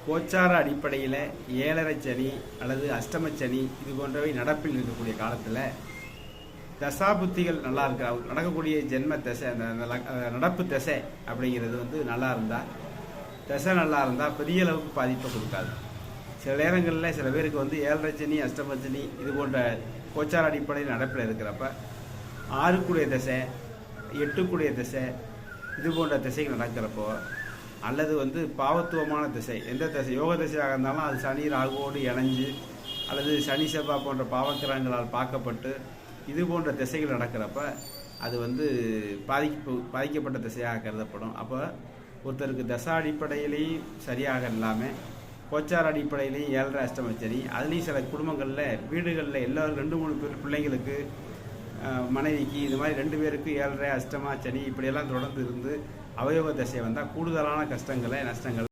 கோச்சார அடிப்படையில் ஏழரை சனி அல்லது அஷ்டம சனி இது போன்றவை நடப்பில் இருக்கக்கூடிய காலத்தில் தசாபுத்திகள் நல்லா இருக்கா நடக்கக்கூடிய ஜென்ம தசை அந்த நடப்பு தசை அப்படிங்கிறது நல்லா இருந்தால் தசை நல்லா இருந்தால் பெரிய அளவுக்கு பாதிப்பை கொடுக்காது. சில நேரங்களில் சில பேருக்கு ஏழரை சனி அஷ்டம சனி இது போன்ற கோச்சார அடிப்படையில் நடப்பில் இருக்கிறப்ப 6 தசை 8 தசை இது போன்ற திசைகள் நடக்கிறப்போ அல்லது பாவத்துவமான திசை எந்த திசை யோக திசையாக இருந்தாலும் அது சனி ராகுவோடு இணைஞ்சு அல்லது சனி செவ்வாய் போன்ற பாவக்கிரகங்களால் பார்க்கப்பட்டு இது போன்ற திசைகள் நடக்கிறப்ப அது பாதிக்கப்பட்ட திசையாக கருதப்படும். அப்போ ஒருத்தருக்கு தசா அடிப்படையிலையும் சரியாக இல்லாமல் கோச்சார அடிப்படையிலையும் ஏழரை அஷ்டம சனி அதுலேயும் சில குடும்பங்களில் வீடுகளில் எல்லோரும் 2-3 பிள்ளைங்களுக்கு மனைவிக்கு இது மாதிரி 2 பேருக்கு ஏழரை அஷ்டமா சனி இப்படியெல்லாம் தொடர்ந்து இருந்து அவயோக திசை வந்தால் கூடுதலான கஷ்டங்களை நஷ்டங்கள்